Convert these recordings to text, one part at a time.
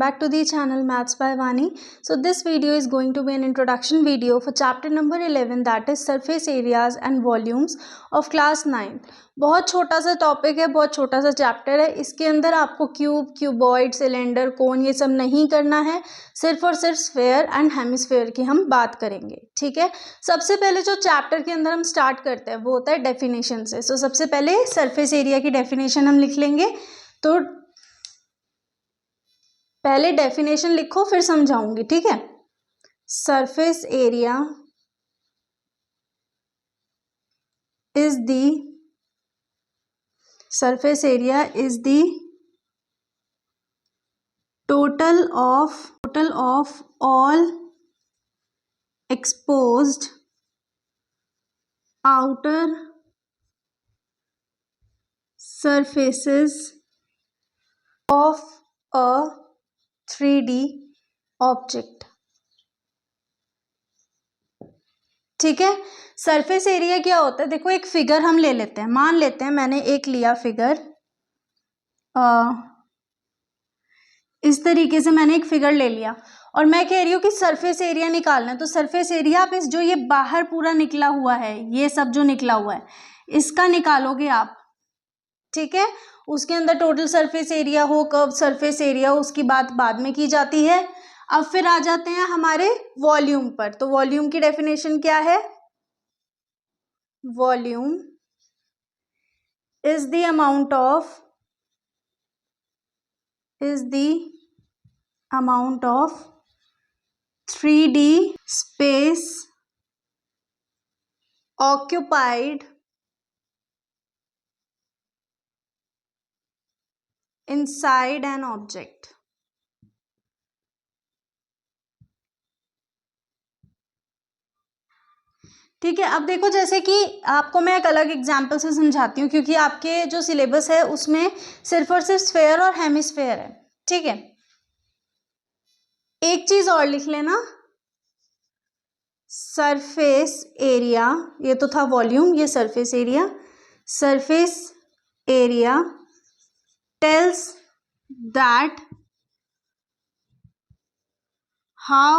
Back to the channel Maths by Vani. So this video is going to be an introduction video for chapter number 11, that is surface areas and volumes of class 9. बहुत छोटा सा topic है, बहुत छोटा सा chapter है. इसके अंदर आपको क्यूब, क्यूबॉइड, सिलेंडर, कोन ये सब नहीं करना है. सिर्फ और सिर्फ स्फेयर एंड हेमिस्फेयर की हम बात करेंगे. ठीक है. सबसे पहले जो चैप्टर के अंदर हम स्टार्ट करते हैं वो होता है डेफिनेशन से. सो सबसे पहले सरफेस एरिया की डेफिनेशन हम लिख लेंगे. तो पहले डेफिनेशन लिखो फिर समझाऊंगी. ठीक है. Surface area is the total of all exposed outer surfaces of a 3D object. ठीक है. सरफेस एरिया क्या होता है? देखो एक फिगर हम ले लेते हैं. मान लेते हैं मैंने एक लिया फिगर, इस तरीके से मैंने एक फिगर ले लिया और मैं कह रही हूँ कि सरफेस एरिया निकालना है. तो सरफेस एरिया आप इस जो ये बाहर पूरा निकला हुआ है, ये सब जो निकला हुआ है इसका निकालोगे आप. ठीक है. उसके अंदर टोटल सरफेस एरिया हो, कर्व सरफेस एरिया हो, उसकी बात बाद में की जाती है. अब फिर आ जाते हैं हमारे वॉल्यूम पर. तो वॉल्यूम की डेफिनेशन क्या है? Volume is the amount of 3D space occupied inside an object. ठीक है. अब देखो जैसे कि आपको मैं एक अलग एग्जांपल से समझाती हूँ क्योंकि आपके जो सिलेबस है उसमें सिर्फ और सिर्फ स्फेयर और हेमिस्फेयर है. ठीक है. एक चीज और लिख लेना, सरफेस एरिया, ये तो था वॉल्यूम, ये surface area. Surface area tells that how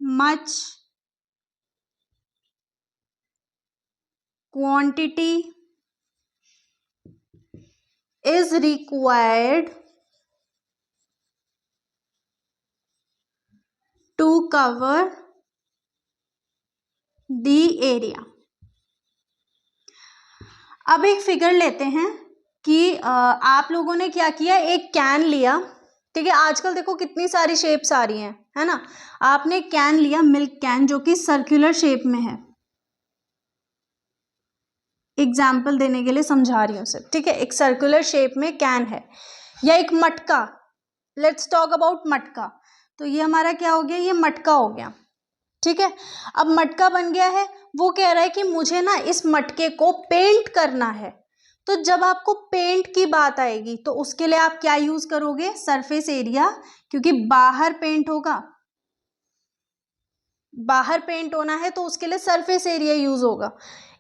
much quantity is required to cover the area. अब एक फिगर लेते हैं कि आप लोगों ने क्या किया, एक कैन लिया. ठीक है. आजकल देखो कितनी सारी शेप्स आ रही हैं, है ना. आपने कैन लिया, मिल्क कैन, जो कि सर्कुलर शेप में है. एग्जाम्पल देने के लिए समझा रही हूँ सिर्फ. ठीक है. एक सर्कुलर शेप में कैन है. या एक मटका, लेट्स टॉक अबाउट मटका. तो ये हमारा क्या हो गया? ये मटका हो गया. ठीक है. अब मटका बन गया है. वो कह रहा है कि मुझे ना इस मटके को पेंट करना है. तो जब आपको पेंट की बात आएगी तो उसके लिए आप क्या यूज करोगे? सरफेस एरिया, क्योंकि बाहर पेंट होगा, बाहर पेंट होना है तो उसके लिए सरफेस एरिया यूज होगा.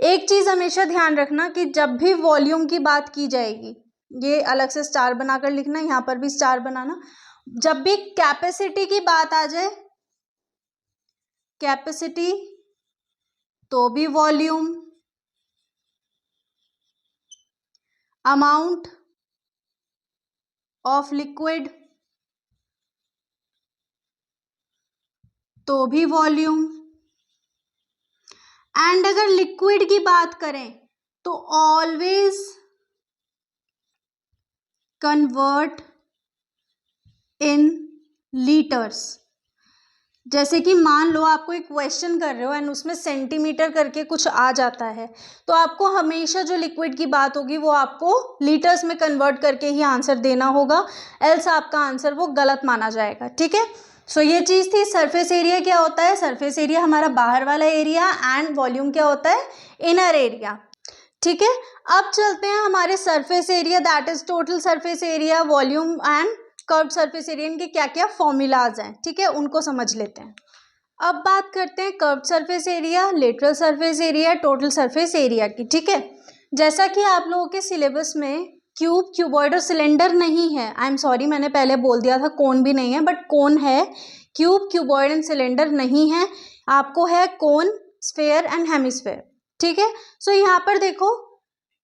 एक चीज हमेशा ध्यान रखना कि जब भी वॉल्यूम की बात की जाएगी, ये अलग से स्टार बनाकर लिखना, यहां पर भी स्टार बनाना. जब भी कैपेसिटी की बात आ जाए, कैपेसिटी तो भी वॉल्यूम, अमाउंट ऑफ लिक्विड तो भी वॉल्यूम. एंड अगर लिक्विड की बात करें तो ऑलवेज कन्वर्ट इन लीटर्स. जैसे कि मान लो आपको एक क्वेश्चन कर रहे हो एंड उसमें सेंटीमीटर करके कुछ आ जाता है, तो आपको हमेशा जो लिक्विड की बात होगी वो आपको लीटर्स में कन्वर्ट करके ही आंसर देना होगा, एल्स आपका आंसर वो गलत माना जाएगा. ठीक है. सो ये चीज थी. सरफेस एरिया क्या होता है? सरफेस एरिया हमारा बाहर वाला एरिया, एंड वॉल्यूम क्या होता है? Inner area. ठीक है. अब चलते हैं हमारे surface area, that is total surface area, volume and curved surface area. इनके क्या क्या फॉर्मूलाज हैं, ठीक है, उनको समझ लेते हैं. अब बात करते हैं curved surface area, lateral surface area, total surface area की. ठीक है. जैसा कि आप लोगों के सिलेबस में क्यूब, क्यूबॉइड और सिलेंडर नहीं है। आई एम सॉरी, मैंने पहले बोल दिया था कोन भी नहीं है, बट कोन है। क्यूब, क्यूबॉइड एंड सिलेंडर नहीं है। आपको है कोन, स्फेयर एंड हेमिस्फेयर। ठीक है, सो यहाँ पर देखो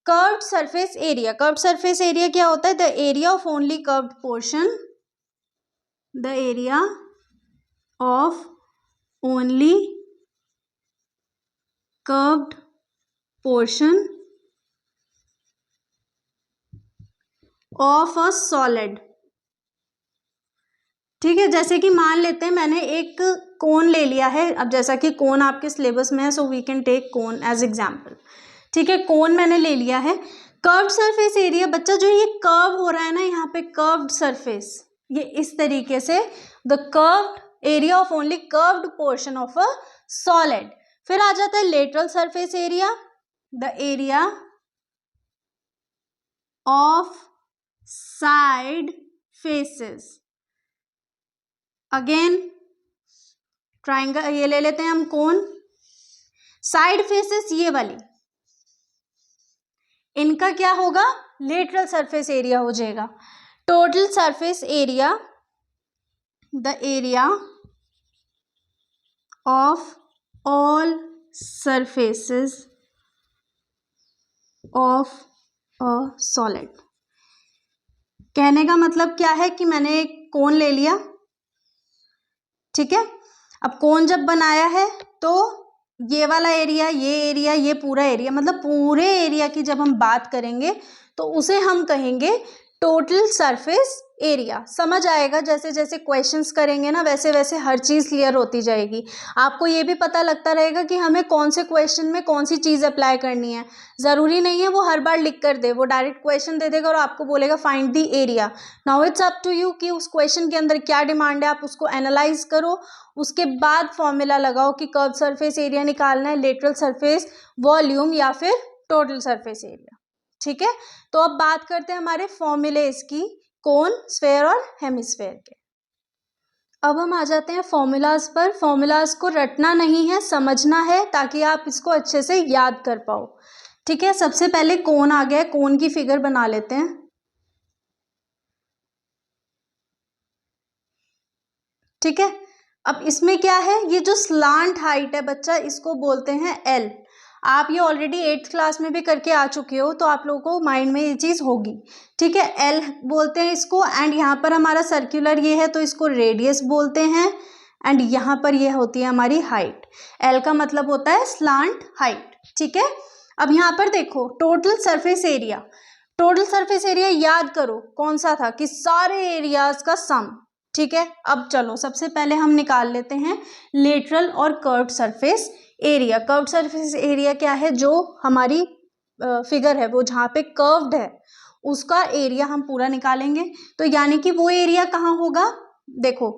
curved surface area. Curved surface area क्या होता है? The area of only curved portion, the area of only curved portion of a solid. ठीक है, जैसे कि मान लेते हैं मैंने एक कोन ले लिया है। अब जैसा कि कोन आपके सिलेबस में है, so we can take cone as example. ठीक है, कोन मैंने ले लिया है। कर्व्ड सरफेस एरिया, बच्चा जो ये कर्व हो रहा है ना यहाँ पे, कर्व्ड सरफेस, ये इस तरीके से the curved area of only curved portion of a solid. फिर आ जाता है lateral surface area, the area of side faces. Again triangle, ये ले लेते हैं हम कोन। साइड फेसेस ये वाली, इनका क्या होगा? लेटरल सरफेस एरिया हो जाएगा। Total surface area, the area of all surfaces of a solid. कहने का मतलब क्या है कि मैंने एक कोन ले लिया, ठीक है। अब कोन जब बनाया है तो ये वाला एरिया, ये एरिया, ये पूरा एरिया, मतलब पूरे एरिया की जब हम बात करेंगे तो उसे हम कहेंगे टोटल सरफेस एरिया। समझ आएगा, जैसे जैसे क्वेश्चंस करेंगे ना वैसे वैसे हर चीज़ क्लियर होती जाएगी। आपको ये भी पता लगता रहेगा कि हमें कौन से क्वेश्चन में कौन सी चीज़ अप्लाई करनी है। ज़रूरी नहीं है वो हर बार लिख कर दे, वो डायरेक्ट क्वेश्चन दे देगा और आपको बोलेगा find the area. Now it's up to you कि उस क्वेश्चन के अंदर क्या डिमांड है, आप उसको एनालाइज करो, उसके बाद फॉर्मूला लगाओ कि कर्व सरफेस एरिया निकालना है, लेटरल सरफेस वॉल्यूम या फिर टोटल सरफेस एरिया। ठीक है, तो अब बात करते हैं हमारे फॉर्मूले इसकी, कोन, स्फेयर और हेमिस्फेयर के। अब हम आ जाते हैं फॉर्मूलाज पर। फॉर्मूलाज को रटना नहीं है, समझना है, ताकि आप इसको अच्छे से याद कर पाओ। ठीक है, सबसे पहले कोन आ गया, कोन की फिगर बना लेते हैं। ठीक है, अब इसमें क्या है, ये जो स्लांट हाइट है बच्चा, इसको बोलते हैं एल। आप ये ऑलरेडी 8th क्लास में भी करके आ चुके हो, तो आप लोगों को माइंड में ये चीज़ होगी। ठीक है, एल बोलते हैं इसको। एंड यहाँ पर हमारा सर्कुलर ये है तो इसको रेडियस बोलते हैं। एंड यहाँ पर ये होती है हमारी हाइट। एल का मतलब होता है स्लांट हाइट। ठीक है, अब यहाँ पर देखो total surface area. Total surface area याद करो कौन सा था, कि सारे एरियाज का सम। ठीक है, अब चलो सबसे पहले हम निकाल लेते हैं लेटरल और curved surface area. Curved surface area क्या है, जो हमारी फिगर है वो जहाँ पे कर्व्ड है उसका एरिया हम पूरा निकालेंगे। तो यानी कि वो एरिया कहाँ होगा, देखो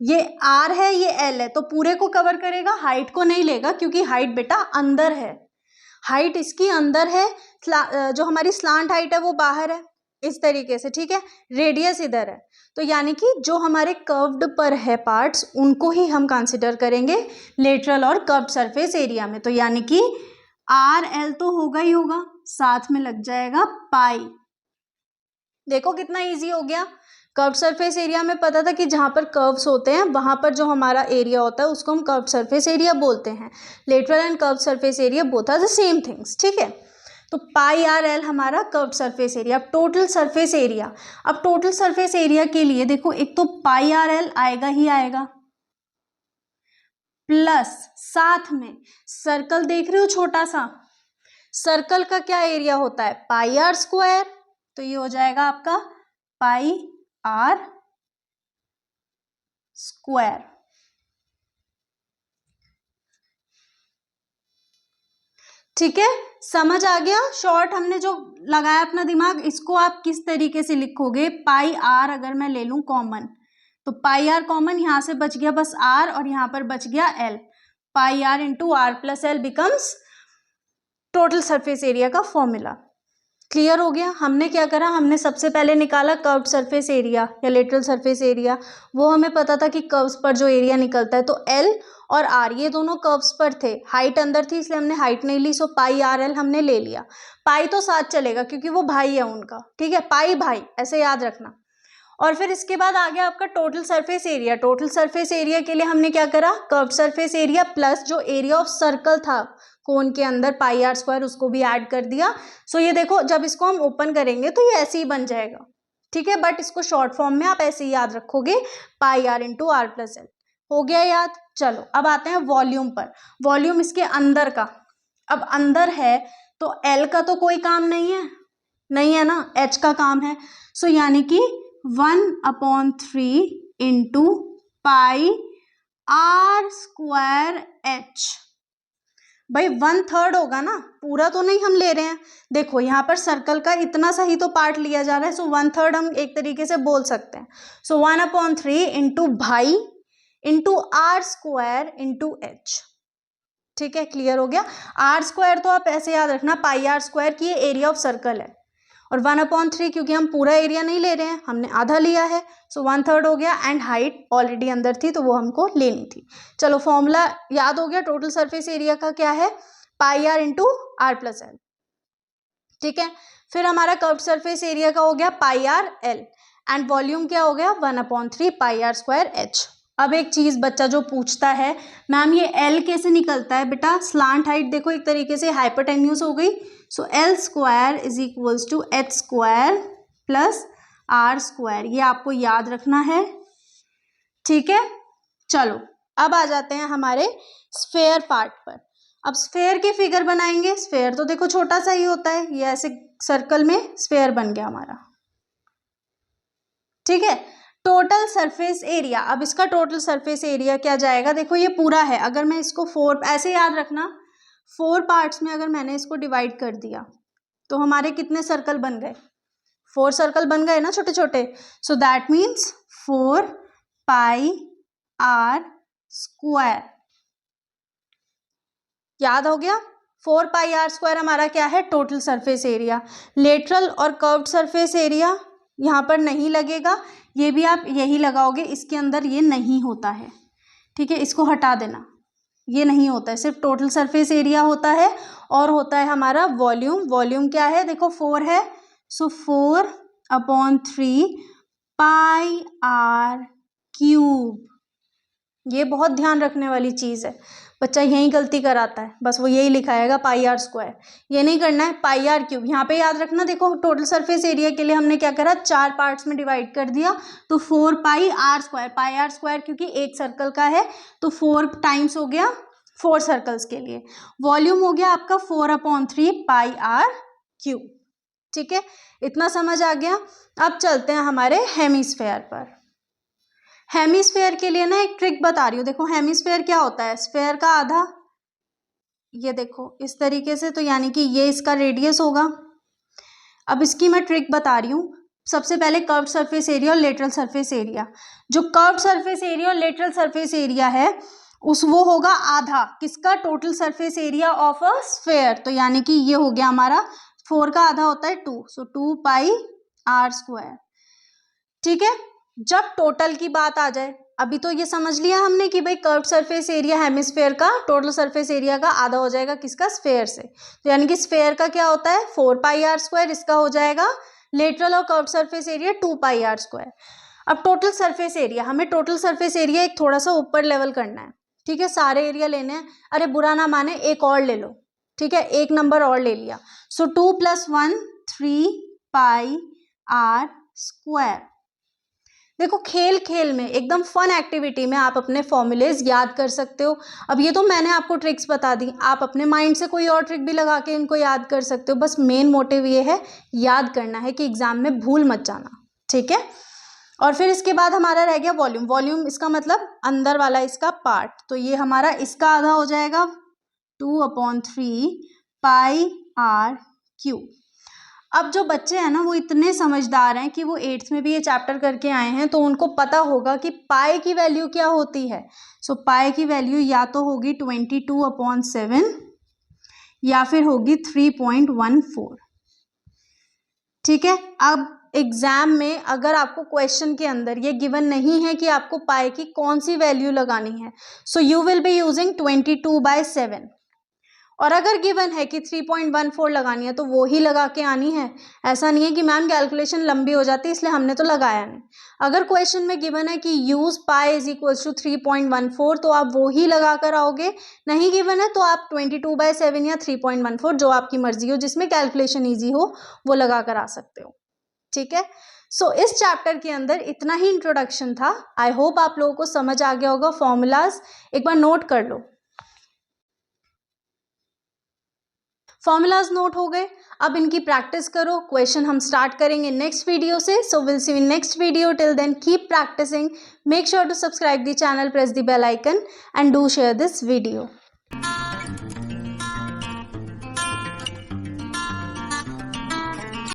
ये R है, ये L है, तो पूरे को कवर करेगा, हाइट को नहीं लेगा क्योंकि हाइट बेटा अंदर है, हाइट इसकी अंदर है, जो हमारी स्लांट हाइट है वो बाहर है, इस तरीके से। ठीक है, रेडियस इधर है, तो यानी कि जो हमारे कर्व्ड पर है पार्ट्स उनको ही हम कंसिडर करेंगे लेटरल और कर्व्ड सरफेस एरिया में। तो यानी कि आर एल तो होगा ही होगा, साथ में लग जाएगा पाई। देखो कितना इजी हो गया। कर्व्ड सरफेस एरिया में पता था कि जहाँ पर कर्व्स होते हैं वहाँ पर जो हमारा एरिया होता है उसको हम कर्व्ड सरफेस एरिया बोलते हैं। Lateral and curved surface area both are the same things. ठीक है, तो पाई आर एल हमारा कर्व्ड सरफेस एरिया। अब टोटल सरफेस एरिया, अब टोटल सरफेस एरिया के लिए देखो एक तो पाई आर एल आएगा ही आएगा, प्लस साथ में सर्कल देख रहे हो छोटा सा, सर्कल का क्या एरिया होता है, पाई आर स्क्वायर, तो ये हो जाएगा आपका पाई आर स्क्वायर। ठीक है, समझ आ गया। शॉर्ट हमने जो लगाया अपना दिमाग, इसको आप किस तरीके से लिखोगे, पाई आर अगर मैं ले लूं कॉमन, तो पाई आर कॉमन, यहां से बच गया बस आर और यहां पर बच गया l. Pi are into are plus l becomes total surface area का फॉर्मूला। क्लियर हो गया। हमने क्या करा, हमने सबसे पहले निकाला कर्व्ड सरफेस एरिया या लेटरल सरफेस एरिया। वो हमें पता था कि कर्व्स पर जो एरिया निकलता है, तो एल और आर ये दोनों कर्व्स पर थे, हाइट अंदर थी इसलिए हमने हाइट नहीं ली, सो पाई आर एल हमने ले लिया। पाई तो साथ चलेगा क्योंकि वो भाई है उनका, ठीक है, पाई भाई ऐसे याद रखना। और फिर इसके बाद आ गया आपका total surface area. Total surface area के लिए हमने क्या करा, कर्व्ड सरफेस एरिया प्लस जो एरिया ऑफ सर्कल था कोन के अंदर पाई आर स्क्वायर, उसको भी ऐड कर दिया। सो ये देखो, जब इसको हम ओपन करेंगे तो ये ऐसे ही बन जाएगा, ठीक है, बट इसको शॉर्ट फॉर्म में आप ऐसे ही याद रखोगे, pi are into are plus L. हो गया याद। चलो अब आते हैं वॉल्यूम पर। वॉल्यूम इसके अंदर का, अब अंदर है तो एल का तो कोई काम नहीं है ना, एच का काम है। सो यानी कि 1/3 into pi are square h. भाई 1/3 होगा ना, पूरा तो नहीं हम ले रहे हैं। देखो यहाँ पर सर्कल का इतना सा ही तो पार्ट लिया जा रहा है, सो 1/3 हम एक तरीके से बोल सकते हैं। So 1/3 into pi into r square into h. ठीक है, क्लियर हो गया। आर स्क्वायर तो आप ऐसे याद रखना, पाई आर स्क्वायर की एरिया ऑफ सर्कल है, और 1/3 क्योंकि हम पूरा एरिया नहीं ले रहे हैं, हमने आधा लिया है, सो 1/3 हो गया। एंड हाइट ऑलरेडी अंदर थी तो वो हमको लेनी थी। चलो फॉर्मूला याद हो गया, टोटल सरफेस एरिया का क्या है, pi are into are plus L. ठीक है, फिर हमारा कर्व्ड सरफेस एरिया का हो गया पाई आर एल, एंड वॉल्यूम क्या हो गया 1/3 पाई आर स्क्वायर एच। अब एक चीज बच्चा जो पूछता है, मैम ये एल कैसे निकलता है, बेटा स्लांट हाइट देखो एक तरीके से हाइपोटेन्यूज हो गई, so L square is equals to H square plus R square, ये आपको याद रखना है। ठीक है, चलो अब आ जाते हैं हमारे स्फेयर पार्ट पर। अब स्फेयर की फिगर बनाएंगे। स्फेयर तो देखो छोटा सा ही होता है, ये ऐसे सर्कल में स्फेयर बन गया हमारा। ठीक है, टोटल सरफेस एरिया, अब इसका टोटल सरफेस एरिया क्या जाएगा, देखो ये पूरा है, अगर मैं इसको 4 ऐसे याद रखना, 4 पार्ट्स में अगर मैंने इसको डिवाइड कर दिया तो हमारे कितने सर्कल बन गए, 4 सर्कल बन गए ना छोटे छोटे। So that means 4 pi are square, याद हो गया। 4 पाई आर स्क्वायर हमारा क्या है, टोटल सरफेस एरिया। लेटरल और कर्व्ड सरफेस एरिया यहाँ पर नहीं लगेगा, ये भी आप यही लगाओगे, इसके अंदर ये नहीं होता है। ठीक है, इसको हटा देना, ये नहीं होता है, सिर्फ टोटल सरफेस एरिया होता है। और होता है हमारा वॉल्यूम। वॉल्यूम क्या है, देखो 4 है, सो 4/3 पाई आर क्यूब। ये बहुत ध्यान रखने वाली चीज़ है, बच्चा यही गलती कराता है, बस वो यही लिखाएगा पाई आर स्क्वायर, ये नहीं करना है, पाई आर क्यूब। यहाँ पे याद रखना, देखो टोटल सरफेस एरिया के लिए हमने क्या करा, 4 पार्ट्स में डिवाइड कर दिया, तो 4 pi are square, pi are square क्योंकि एक सर्कल का है तो 4 टाइम्स हो गया 4 सर्कल्स के लिए। वॉल्यूम हो गया आपका 4/3 पाई आर क्यूब। ठीक है, इतना समझ आ गया। अब चलते हैं हमारे हेमिस्फेयर पर। हेमिस्फेयर के लिए ना एक ट्रिक बता रही हूँ, देखो हेमिस्फेयर क्या होता है, स्फेयर का आधा, ये देखो इस तरीके से, तो यानी कि ये इसका रेडियस होगा। अब इसकी मैं ट्रिक बता रही हूँ, सबसे पहले कर्व्ड सरफेस एरिया और लेटरल सरफेस एरिया। जो कर्व्ड सरफेस एरिया और लेटरल सरफेस एरिया है उस वो होगा आधा किसका, total surface area of a sphere, तो यानी कि ये हो गया हमारा 4 का आधा होता है 2, सो 2 पाई आर स्क्वायर। ठीक है, जब टोटल की बात आ जाए, अभी तो ये समझ लिया हमने कि भाई कर्व्ड सरफेस एरिया हेमिस्फेयर का टोटल सरफेस एरिया का आधा हो जाएगा किसका, स्फेयर से, तो यानी कि स्फेयर का क्या होता है 4 पाई आर स्क्वायर, इसका हो जाएगा लेटरल और curved surface area 2 pi are square. अब टोटल सरफेस एरिया, हमें टोटल सरफेस एरिया एक थोड़ा सा ऊपर लेवल करना है। ठीक है, सारे एरिया लेने हैं, अरे बुरा ना माने एक और ले लो, ठीक है, एक नंबर और ले लिया, सो 2 + 1 3 पाई आर स्क्वायर। देखो खेल खेल में, एकदम फन एक्टिविटी में आप अपने फॉर्मूलेज याद कर सकते हो। अब ये तो मैंने आपको ट्रिक्स बता दी, आप अपने माइंड से कोई और ट्रिक भी लगा के इनको याद कर सकते हो, बस मेन मोटिव ये है याद करना है कि एग्जाम में भूल मत जाना। ठीक है, और फिर इसके बाद हमारा रह गया वॉल्यूम। वॉल्यूम इसका मतलब अंदर वाला इसका पार्ट, तो ये हमारा इसका आधा हो जाएगा 2/3 पाई आर क्यूब। अब जो बच्चे हैं ना वो इतने समझदार हैं कि वो 8th में भी ये चैप्टर करके आए हैं, तो उनको पता होगा कि पाई की वैल्यू क्या होती है। सो पाई की वैल्यू या तो होगी 22/7 या फिर होगी 3.14। ठीक है। अब एग्जाम में अगर आपको क्वेश्चन के अंदर ये गिवन नहीं है कि आपको पाई की कौन सी वैल्यू लगानी है, so you will be using 22/7। और अगर गिवन है कि 3.14 लगानी है तो वो ही लगा के आनी है। ऐसा नहीं है कि मैम कैलकुलेशन लंबी हो जाती है इसलिए हमने तो लगाया नहीं। अगर क्वेश्चन में गिवन है कि use pi is equal to 3.14 तो आप वो ही लगा कर आओगे। नहीं गिवन है तो आप 22/7 या 3.14 जो आपकी मर्जी हो, जिसमें कैलकुलेशन ईजी हो, वो लगा कर आ सकते हो। ठीक है। सो इस चैप्टर के अंदर इतना ही इंट्रोडक्शन था। आई होप आप लोगों को समझ आ गया होगा। फॉर्मूलाज एक बार नोट कर लो। फॉर्मूलाज नोट हो गए, अब इनकी प्रैक्टिस करो। क्वेश्चन हम स्टार्ट करेंगे नेक्स्ट वीडियो से। So will see in next video. Till then keep practising. Make sure to subscribe the channel, press the bell icon and do share this video.